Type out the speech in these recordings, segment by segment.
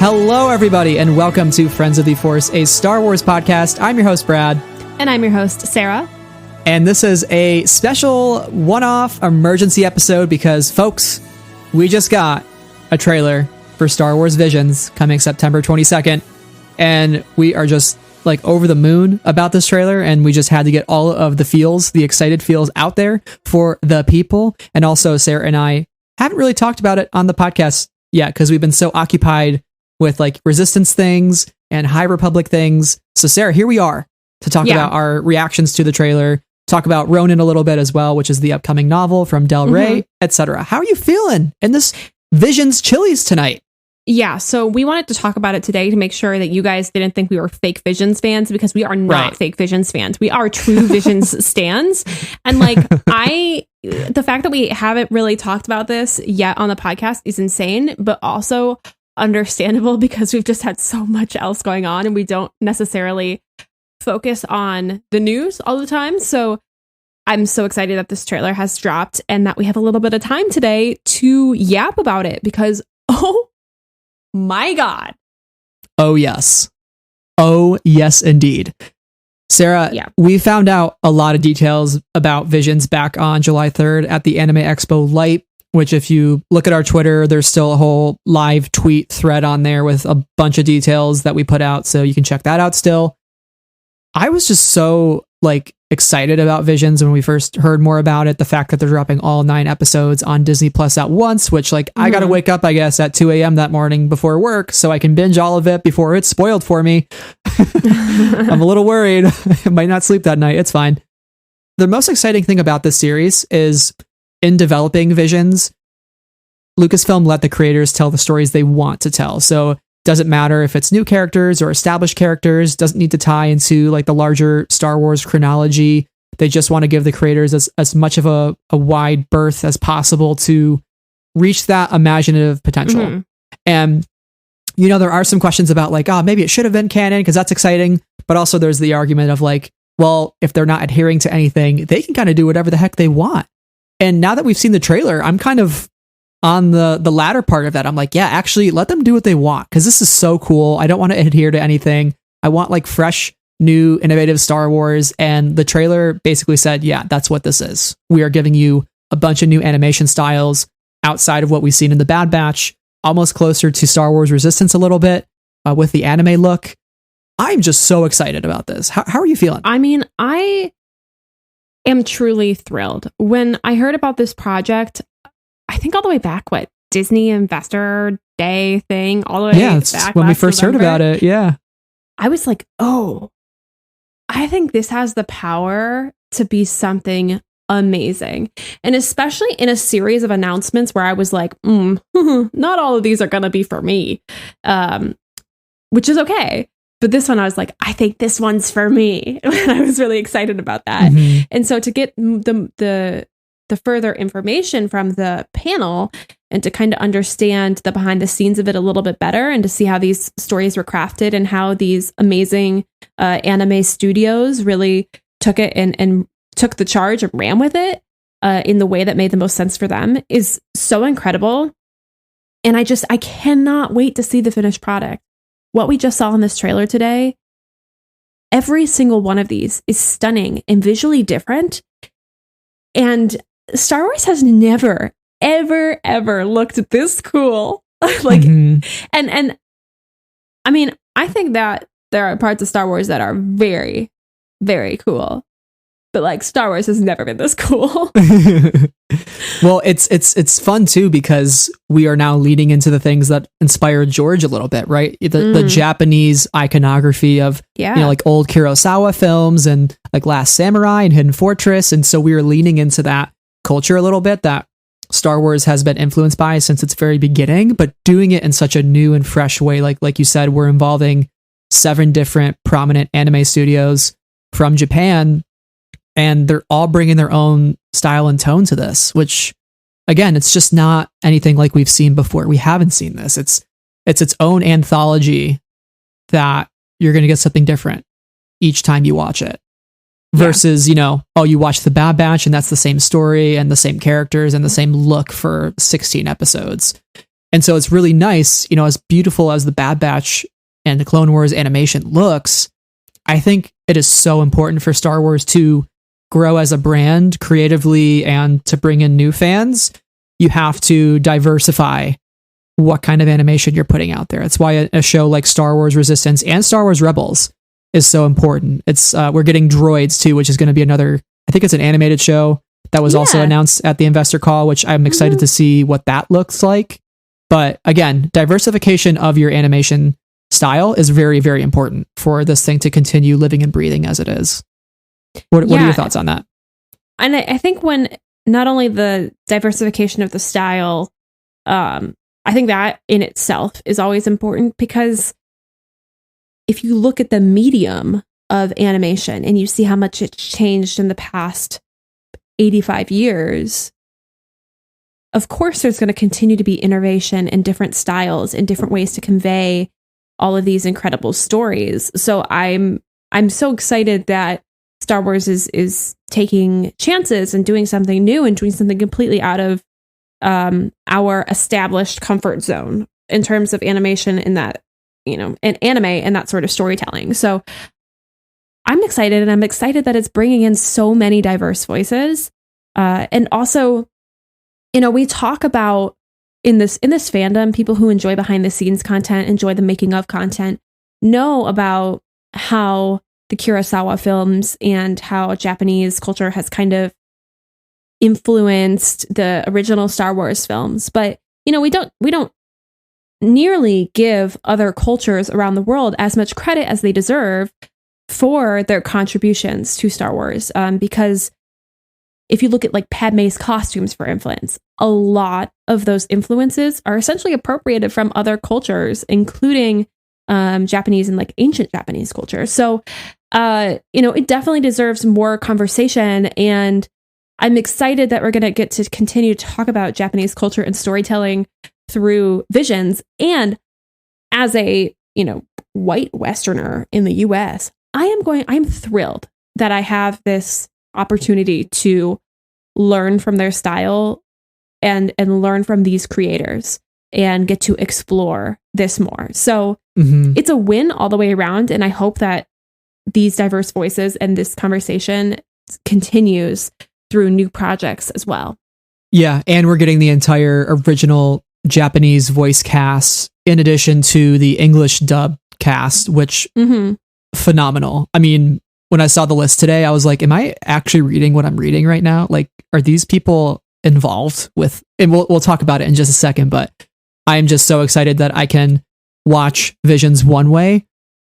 Hello, everybody, and welcome to Friends of the Force, a Star Wars podcast. I'm your host, Brad. And I'm your host, Sarah. And this is a special one-off emergency episode because, folks, we just got a trailer for Star Wars Visions coming September 22nd. And we are just like over the moon about this trailer. And we just had to get all of the feels, the excited feels out there for the people. And also, Sarah and I haven't really talked about it on the podcast yet because we've been so occupied with like Resistance things and High Republic things. So, Sarah, here we are to talk about our reactions to the trailer. Talk about Ronin a little bit as well, which is the upcoming novel from Del Rey, etc. How are you feeling in this Visions Chili's tonight? Yeah, so we wanted to talk about it today to make sure that you guys didn't think we were fake Visions fans, because we are not fake Visions fans. We are true Visions stans. And like, the fact that we haven't really talked about this yet on the podcast is insane, but also understandable because we've just had so much else going on and we don't necessarily focus on the news all the time. So I'm so excited that this trailer has dropped and that we have a little bit of time today to yap about it because, oh my God. Oh, yes. Oh, yes, indeed. Sarah, we found out a lot of details about Visions back on July 3rd at the Anime Expo Light, which if you look at our Twitter, there's still a whole live tweet thread on there with a bunch of details that we put out. So you can check that out still. I was just so like excited about Visions when we first heard more about it. The fact that they're dropping all 9 episodes on Disney Plus at once, which like I got to wake up, I guess, at 2 a.m. that morning before work so I can binge all of it before it's spoiled for me. I'm a little worried. I might not sleep that night. It's fine. The most exciting thing about this series is in developing Visions, Lucasfilm let the creators tell the stories they want to tell. So doesn't matter if it's new characters or established characters, doesn't need to tie into like the larger Star Wars chronology. They just want to give the creators as much of a wide berth as possible to reach that imaginative potential. And, you know, there are some questions about like, oh, maybe it should have been canon because that's exciting. But also there's the argument of like, well, if they're not adhering to anything, they can kind of do whatever the heck they want. And now that we've seen the trailer, I'm kind of on the latter part of that. I'm like, yeah, actually let them do what they want because this is so cool. I don't want to adhere to anything. I want like fresh, new, innovative Star Wars. And the trailer basically said, yeah, that's what this is. We are giving you a bunch of new animation styles outside of what we've seen in the Bad Batch, almost closer to Star Wars Resistance a little bit with the anime look. I'm just so excited about this. How are you feeling? I mean, I am truly thrilled. When I heard about this project, I think all the way back, Disney Investor Day thing, all the way back when we first heard about it. Yeah. I was like, oh, I think this has the power to be something amazing. And especially in a series of announcements where I was like, not all of these are going to be for me, which is okay. But this one, I was like, I think this one's for me. And I was really excited about that. And so to get the further information from the panel and to kind of understand the behind the scenes of it a little bit better and to see how these stories were crafted and how these amazing anime studios really took it and took the charge and ran with it in the way that made the most sense for them is so incredible. And I cannot wait to see the finished product. What we just saw in this trailer today, every single one of these is stunning and visually different. And Star Wars has never, ever, ever looked this cool. And I mean, I think that there are parts of Star Wars that are very, very cool. But like Star Wars has never been this cool. Well, it's fun too because we are now leading into the things that inspired George a little bit, right? The Japanese iconography of you know, like old Kurosawa films and like Last Samurai and Hidden Fortress, and so we are leaning into that culture a little bit that Star Wars has been influenced by since its very beginning, but doing it in such a new and fresh way. Like you said, we're involving 7 different prominent anime studios from Japan. And they're all bringing their own style and tone to this, which, again, it's just not anything like we've seen before. We haven't seen this. It's its own anthology that you're going to get something different each time you watch it. Versus, you know, oh, you watch the Bad Batch and that's the same story and the same characters and the same look for 16 episodes. And so it's really nice, as beautiful as the Bad Batch and the Clone Wars animation looks, I think it is so important for Star Wars to grow as a brand creatively and to bring in new fans. You have to diversify what kind of animation you're putting out there. That's why a show like Star Wars Resistance and Star Wars Rebels is so important. It's we're getting Droids too, which is going to be another, I think it's an animated show that was also announced at the investor call, which I'm excited to see what that looks like. But again, diversification of your animation style is very, very important for this thing to continue living and breathing as it is. What are your thoughts on that? And I think when not only the diversification of the style, I think that in itself is always important, because if you look at the medium of animation and you see how much it's changed in the past 85 years, of course there's going to continue to be innovation and different styles and different ways to convey all of these incredible stories. So I'm so excited that Star Wars is taking chances and doing something new and doing something completely out of our established comfort zone in terms of animation in that, and anime and that sort of storytelling. So I'm excited, and I'm excited that it's bringing in so many diverse voices. And also, we talk about in this fandom, people who enjoy behind the scenes content, enjoy the making of content, know about how the Kurosawa films and how Japanese culture has kind of influenced the original Star Wars films. But, we don't nearly give other cultures around the world as much credit as they deserve for their contributions to Star Wars. Because if you look at like Padme's costumes, for influence, a lot of those influences are essentially appropriated from other cultures, including Japanese and like ancient Japanese culture. So, it definitely deserves more conversation. And I'm excited that we're going to get to continue to talk about Japanese culture and storytelling through Visions. And as a, white Westerner in the US, I'm thrilled that I have this opportunity to learn from their style and learn from these creators and get to explore this more. So it's a win all the way around. And I hope that these diverse voices and this conversation continues through new projects as well. Yeah. And we're getting the entire original Japanese voice cast in addition to the English dub cast, which phenomenal. I mean, when I saw the list today, I was like, am I actually reading what I'm reading right now? Like, are these people involved with, and we'll talk about it in just a second, but I'm just so excited that I can watch Visions one way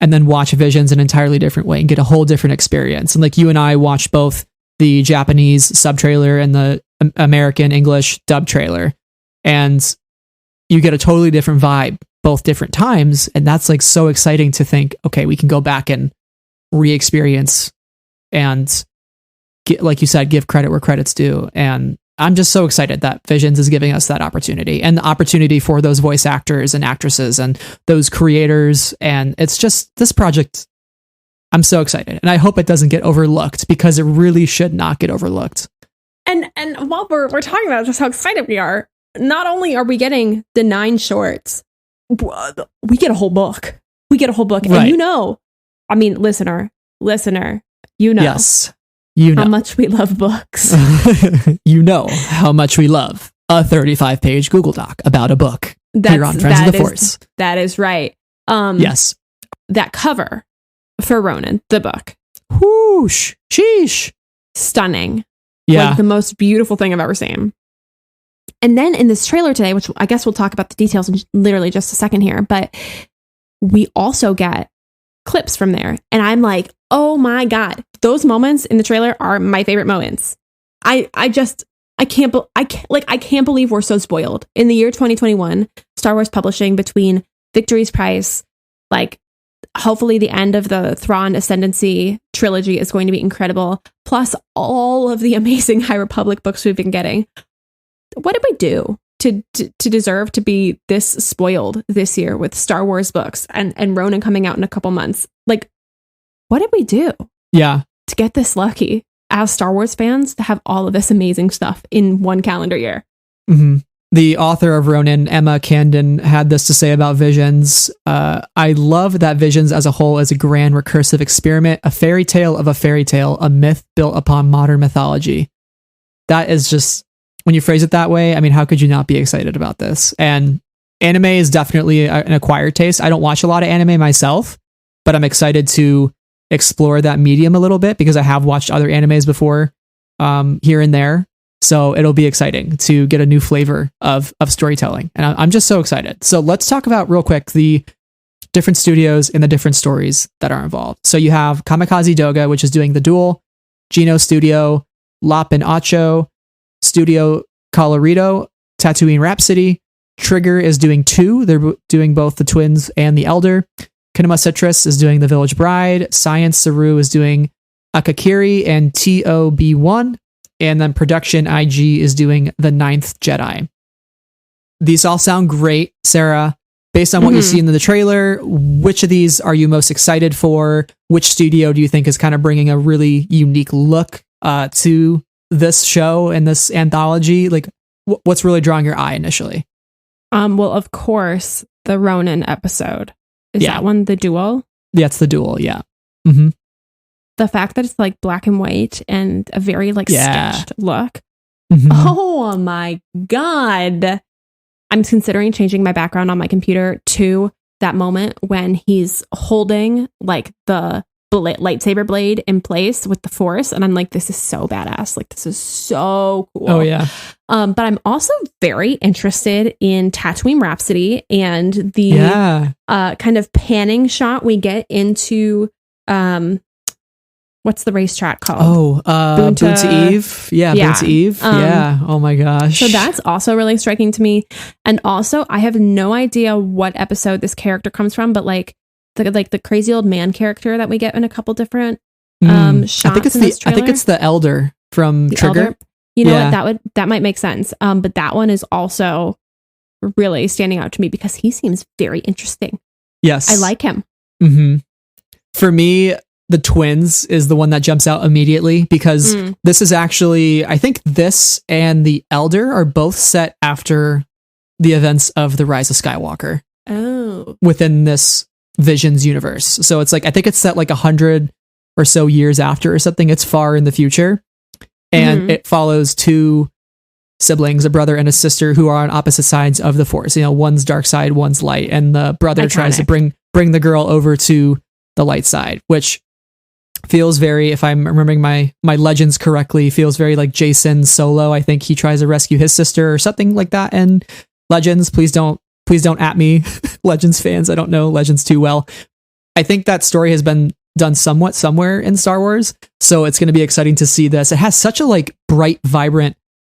and then watch Visions an entirely different way and get a whole different experience. And like you and I watched both the Japanese sub trailer and the American English dub trailer, and you get a totally different vibe both different times. And that's like so exciting to think, okay, we can go back and re-experience and get, like you said, give credit where credit's due. And I'm just so excited that Visions is giving us that opportunity and the opportunity for those voice actors and actresses and those creators. And it's just this project, I'm so excited. And I hope it doesn't get overlooked, because it really should not get overlooked. And while we're talking about just how excited we are, not only are we getting the 9 shorts, we get a whole book. We get a whole book. Right. And I mean, listener, yes, how much we love books. You know how much we love a 35-page Google Doc about a book here on Friends of the Force. That is right. Yes. That cover for Ronin, the book. Whoosh. Sheesh. Stunning. Yeah. Like the most beautiful thing I've ever seen. And then in this trailer today, which I guess we'll talk about the details in literally just a second here, but we also get clips from there. And I'm like, oh my God, those moments in the trailer are my favorite moments. I can't believe we're so spoiled. In the year 2021, Star Wars Publishing, between Victory's Price, like hopefully the end of the Thrawn Ascendancy trilogy is going to be incredible, plus all of the amazing High Republic books we've been getting. What did we do to deserve to be this spoiled this year with Star Wars books and Ronin coming out in a couple months? Like, what did we do? Yeah. To get this lucky as Star Wars fans to have all of this amazing stuff in one calendar year. Mm-hmm. The author of Ronin, Emma Condon, had this to say about Visions. I love that Visions as a whole is a grand recursive experiment, a fairy tale of a fairy tale, a myth built upon modern mythology. That is just, when you phrase it that way, I mean, how could you not be excited about this? And anime is definitely an acquired taste. I don't watch a lot of anime myself, but I'm excited to explore that medium a little bit because I have watched other animes before, here and there. So it'll be exciting to get a new flavor of storytelling. And I'm just so excited. So let's talk about real quick the different studios and the different stories that are involved. So you have Kamikaze Doga, which is doing The Duel, Geno Studio, Lop and Acho, Studio Colorido, Tatooine Rhapsody. Trigger is doing 2. They're doing both The Twins and The Elder. Kinema Citrus is doing The Village Bride. Science Saru is doing Akakiri and TOB1. And then Production IG is doing The Ninth Jedi. These all sound great, Sarah. Based on what you see in the trailer, which of these are you most excited for? Which studio do you think is kind of bringing a really unique look to this show and this anthology? Like, what's really drawing your eye initially? Well, of course, the Ronin episode. Is that one The Duel? Yeah, it's The Duel, yeah. The fact that it's like black and white and a very like sketched look. Oh my God. I'm considering changing my background on my computer to that moment when he's holding like the lightsaber blade in place with the Force. And I'm like, this is so badass. Like, this is so cool. Oh, yeah. But I'm also very interested in Tatooine Rhapsody and the kind of panning shot we get into what's the racetrack called? Boonta Eve. Yeah, Boonta Eve. Oh my gosh. So that's also really striking to me. And also, I have no idea what episode this character comes from, but like the crazy old man character that we get in a couple different shots. I think it's the Elder from Trigger. Elder. You know what? That might make sense. But that one is also really standing out to me because he seems very interesting. Yes, I like him. For me, the Twins is the one that jumps out immediately because this is actually, I think this and the Elder are both set after the events of The Rise of Skywalker. Oh. Within this Visions universe. So it's like, I think it's set like 100 or so years after or something. It's far in the future. And it follows 2 siblings, a brother and a sister, who are on opposite sides of the Force. You know, one's dark side, one's light. And the brother tries to bring the girl over to the light side, which feels very, if I'm remembering my legends correctly, feels very like Jason Solo. I think he tries to rescue his sister or something like that. And Legends, please don't at me, Legends fans. I don't know Legends too well. I think that story has been done somewhat somewhere in Star Wars, so it's going to be exciting to see this. It has such a like bright, vibrant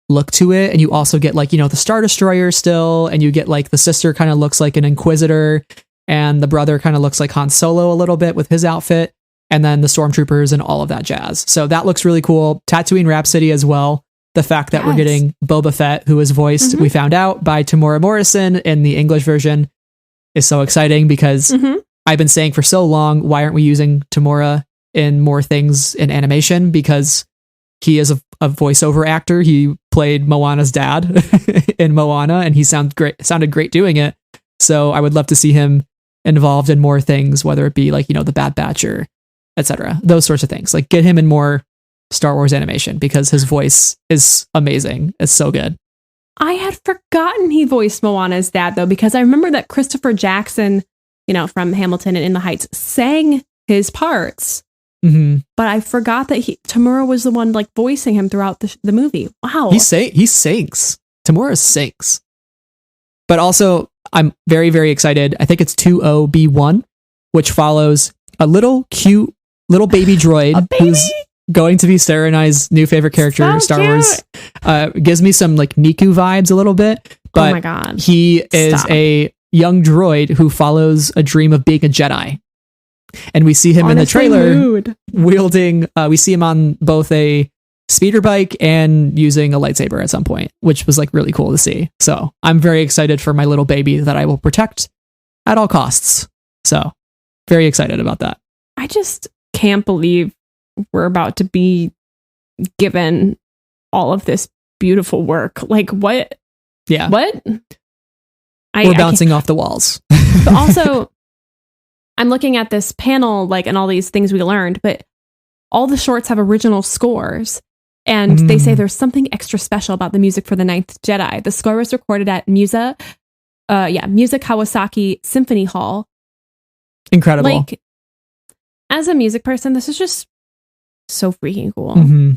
look to it, and you also get like, you know, the Star Destroyer still, and you get like the sister kind of looks like an Inquisitor, and the brother kind of looks like Han Solo a little bit with his outfit, and then the Stormtroopers and all of that jazz. So that looks really cool. Tatooine Rhapsody as well. The fact that we're getting Boba Fett, who is voiced, we found out, by Tamora Morrison in the English version, is so exciting because I've been saying for so long, why aren't we using Tamora in more things in animation? Because he is a voiceover actor. He played Moana's dad in Moana, and he sounded great doing it. So I would love to see him involved in more things, whether it be like, you know, the Bad Batch or etc. Those sorts of things. Like, get him in more Star Wars animation because his voice is amazing. It's so good. I had forgotten he voiced Moana's dad, though, because I remember that Christopher Jackson, you know, from Hamilton and In the Heights, sang his parts. But I forgot that Tamura was the one like voicing him throughout the movie. Wow. He sings. Tamura sings. But also, I'm very, very excited. I think it's 20B1, which follows a little cute little baby droid who's going to be Sarah new favorite character in Star Wars. Gives me some like Niku vibes a little bit. But oh my God. He is a young droid who follows a dream of being a Jedi. And we see him in the trailer wielding, we see him on both a speeder bike and using a lightsaber at some point, which was like really cool to see. So I'm very excited for my little baby that I will protect at all costs. So very excited about that. I just can't believe we're about to be given all of this beautiful work. Like, what Yeah. What? We're bouncing off the walls. But also, I'm looking at this panel, like, and all these things we learned, but all the shorts have original scores. And they say there's something extra special about the music for The Ninth Jedi. The score was recorded at Musa Kawasaki Symphony Hall. Incredible. Like, as a music person, this is just so freaking cool.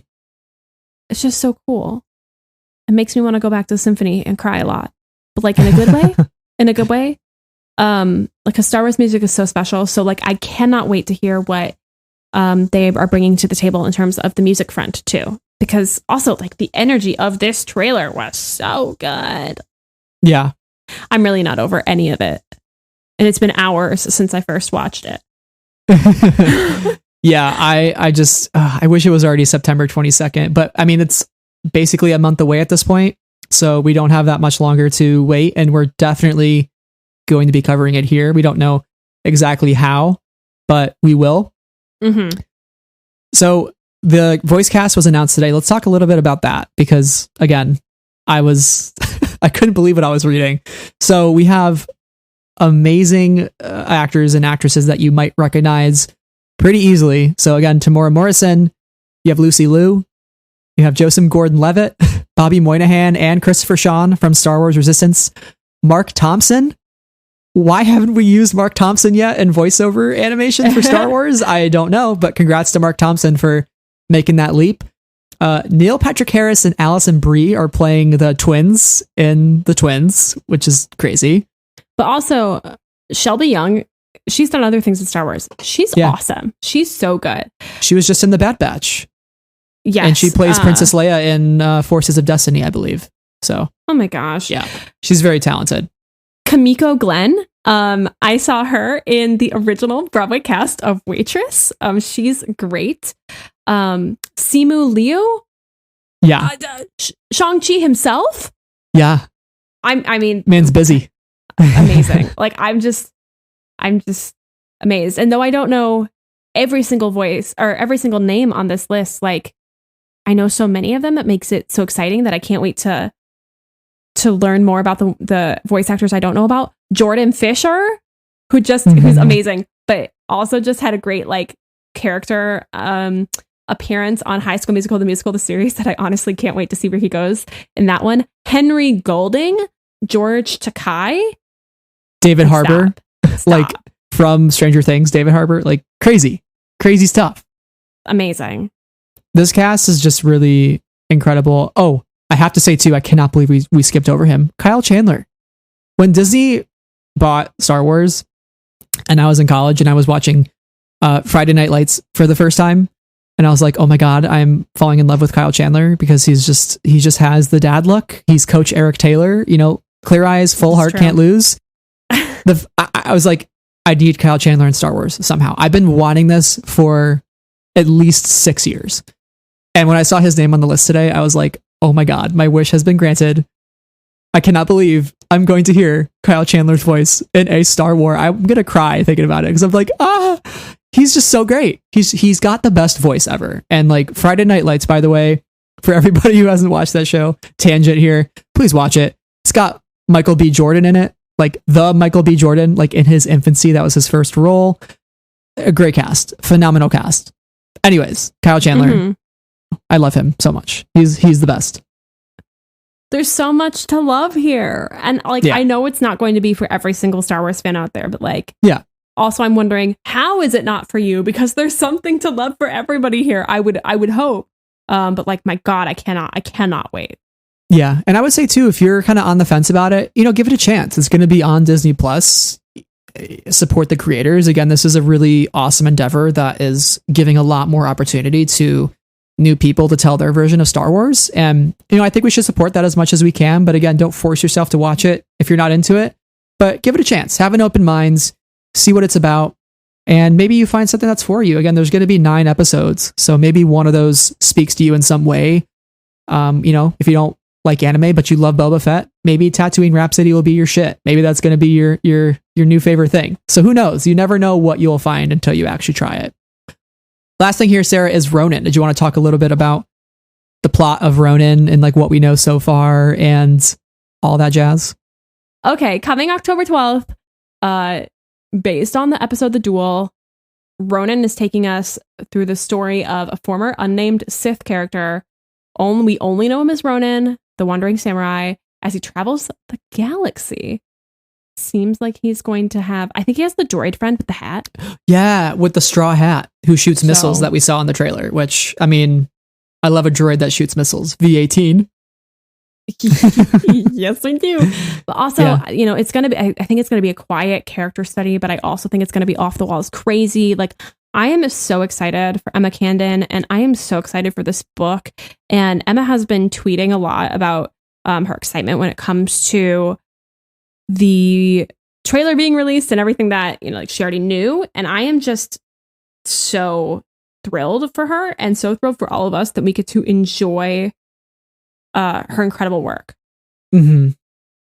It's just so cool. It makes me want to go back to the symphony and cry a lot, but like in a good way. In a good way. Like, Star Wars music is so special. So like, I cannot wait to hear what they are bringing to the table in terms of the music front too. Because also, like, the energy of this trailer was so good. Yeah. I'm really not over any of it. And it's been hours since I first watched it. Yeah, I just, I wish it was already September 22nd. But I mean, it's basically a month away at this point. So we don't have that much longer to wait. And we're definitely going to be covering it here. We don't know exactly how, but we will. So the voice cast was announced today. Let's talk a little bit about that because, again, I couldn't believe what I was reading. So we have amazing actors and actresses that you might recognize pretty easily. So again, Tamora Morrison, you have Lucy Liu, you have Joseph Gordon-Levitt, Bobby Moynihan, and Christopher Sean from Star Wars Resistance, Mark Thompson. Why haven't we used Mark Thompson yet in voiceover animation for Star Wars? I don't know, but congrats to Mark Thompson for making that leap. Neil Patrick Harris and Allison Brie are playing the twins in The Twins, which is crazy. But also, Shelby Young, she's done other things in Star Wars. She's awesome. She's so good. She was just in The Bad Batch. Yes. And she plays Princess Leia in Forces of Destiny, I believe. So. Oh my gosh. Yeah. She's very talented. Kamiko Glenn. I saw her in the original Broadway cast of Waitress. She's great. Simu Liu. Yeah. Shang-Chi himself. Yeah. I mean, man's busy. Amazing. Like, I'm just amazed. And though I don't know every single voice or every single name on this list, like, I know so many of them that makes it so exciting that I can't wait to learn more about the voice actors I don't know about. Jordan Fisher, who's amazing, but also just had a great like character appearance on High School Musical, the musical, the series that I honestly can't wait to see where he goes in that one. Henry Golding, George Takei, David Harbour, like from Stranger Things, David Harbour, like crazy stuff. Amazing. This cast is just really incredible. Oh, I have to say too, I cannot believe we skipped over him. Kyle Chandler. When Disney bought Star Wars and I was in college and I was watching Friday Night Lights for the first time, and I was like, oh my God, I'm falling in love with Kyle Chandler because he just has the dad look. He's Coach Eric Taylor, clear eyes, full heart, can't lose. I was like, I need Kyle Chandler in Star Wars somehow. I've been wanting this for at least 6 years. And when I saw his name on the list today, I was like, oh my God, my wish has been granted. I cannot believe I'm going to hear Kyle Chandler's voice in a Star Wars. I'm going to cry thinking about it because I'm like, he's just so great. He's got the best voice ever. And like Friday Night Lights, by the way, for everybody who hasn't watched that show, tangent here, please watch it. It's got Michael B. Jordan in it, like the Michael B. Jordan, like in his infancy. That was his first role. A great cast, phenomenal cast. Anyways, Kyle Chandler, I love him so much. He's the best. There's so much to love here. And like, I know it's not going to be for every single Star Wars fan out there, but like, also I'm wondering, how is it not for you? Because there's something to love for everybody here. I would hope. But like, my God, I cannot wait. Yeah. And I would say too, if you're kind of on the fence about it, give it a chance. It's going to be on Disney Plus. Support the creators. Again, this is a really awesome endeavor that is giving a lot more opportunity to new people to tell their version of Star Wars. And, I think we should support that as much as we can. But again, don't force yourself to watch it if you're not into it, but give it a chance. Have an open mind, see what it's about. And maybe you find something that's for you. Again, there's going to be 9 episodes. So maybe one of those speaks to you in some way. If you don't like anime, but you love Boba Fett, maybe Tatooine Rhapsody will be your shit. Maybe that's going to be your new favorite thing. So who knows? You never know what you'll find until you actually try it. Last thing here, Sarah, is Ronin. Did you want to talk a little bit about the plot of Ronin and like what we know so far and all that jazz? Okay, coming October 12th, based on the episode The Duel, Ronin is taking us through the story of a former unnamed Sith character. We only know him as Ronin, the Wandering Samurai, as he travels the galaxy. Seems like he's going to have... I think he has the droid friend with the hat. Yeah, with the straw hat, who shoots missiles that we saw in the trailer, which, I mean, I love a droid that shoots missiles. V18. Yes, we do. But also, it's going to be... I think it's going to be a quiet character study, but I also think it's going to be off the walls crazy. Like, I am so excited for Emma Condon, and I am so excited for this book. And Emma has been tweeting a lot about her excitement when it comes to the trailer being released and everything that, like she already knew. And I am just so thrilled for her and so thrilled for all of us that we get to enjoy her incredible work. Mm-hmm.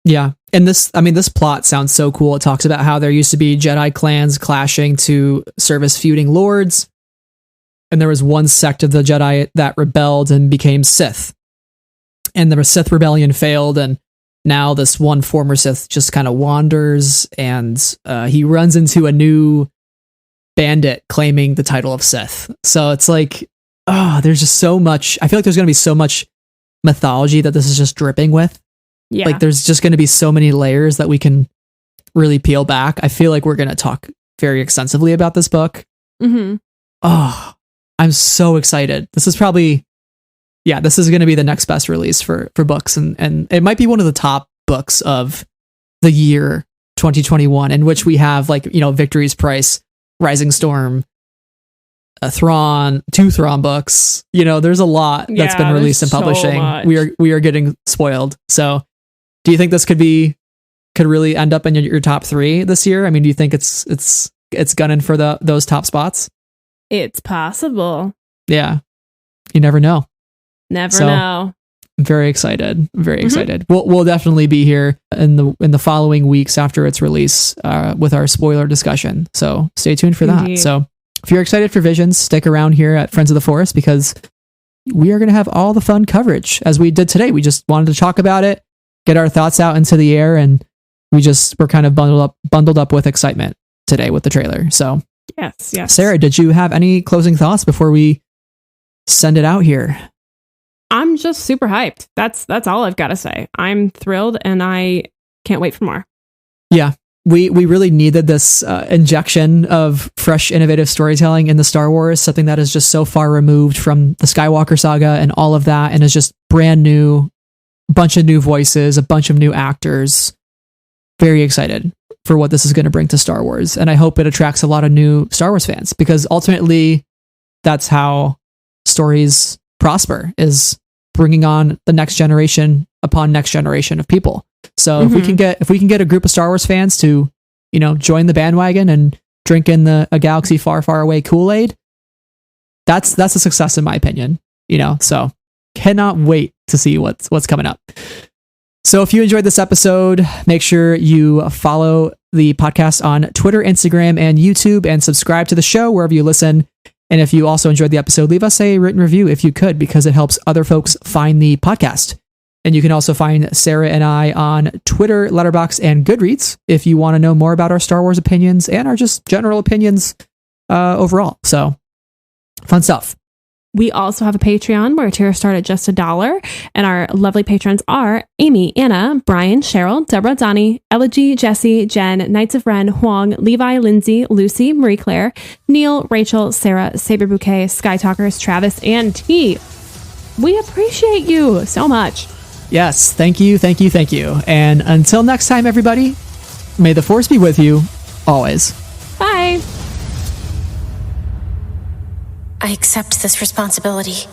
Yeah. And this plot sounds so cool. It talks about how there used to be Jedi clans clashing to service feuding lords. And there was one sect of the Jedi that rebelled and became Sith. And the Sith rebellion failed, and now this one former Sith just kind of wanders, and he runs into a new bandit claiming the title of Sith. So it's like, there's just so much. I feel like there's going to be so much mythology that this is just dripping with. Yeah. Like there's just going to be so many layers that we can really peel back. I feel like we're going to talk very extensively about this book. Mm-hmm. Oh, I'm so excited. This is probably... Yeah, this is going to be the next best release for books, and it might be one of the top books of the year 2021, in which we have Victory's Price, Rising Storm, two Thrawn books. There's a lot that's been released in publishing. So we are getting spoiled. So, do you think this could really end up in your top 3 this year? I mean, do you think it's gunning for those top spots? It's possible. Yeah, you never know. Never know. I'm very excited. Very excited. We'll definitely be here in the following weeks after its release with our spoiler discussion. So stay tuned for that. Indeed. So if you're excited for Visions, stick around here at Friends of the Forest, because we are going to have all the fun coverage as we did today. We just wanted to talk about it, get our thoughts out into the air, and we're kind of bundled up with excitement today with the trailer. So yes. Sarah, did you have any closing thoughts before we send it out here? I'm just super hyped. That's all I've got to say. I'm thrilled, and I can't wait for more. Yeah, we really needed this injection of fresh, innovative storytelling in the Star Wars, something that is just so far removed from the Skywalker saga and all of that, and is just brand new, a bunch of new voices, a bunch of new actors. Very excited for what this is going to bring to Star Wars, and I hope it attracts a lot of new Star Wars fans, because ultimately, that's how stories prosper, is bringing on the next generation upon next generation of people. So if we can get a group of Star Wars fans to, join the bandwagon and drink in a galaxy far, far away Kool-Aid, that's a success in my opinion. So cannot wait to see what's coming up. So if you enjoyed this episode, make sure you follow the podcast on Twitter, Instagram, and YouTube, and subscribe to the show wherever you listen. And if you also enjoyed the episode, leave us a written review if you could, because it helps other folks find the podcast. And you can also find Sarah and I on Twitter, Letterboxd, and Goodreads if you want to know more about our Star Wars opinions and our just general opinions overall. So, fun stuff. We also have a Patreon where tiers start at just $1, and our lovely patrons are Amy, Anna, Brian, Cheryl, Deborah, Donnie, Elegy, Jesse, Jen, Knights of Ren, Huang, Levi, Lindsay, Lucy, Marie Claire, Neil, Rachel, Sarah, Saber Bouquet, Sky Talkers, Travis, and T. We appreciate you so much. Yes, thank you. And until next time, everybody, may the Force be with you always. Bye. I accept this responsibility.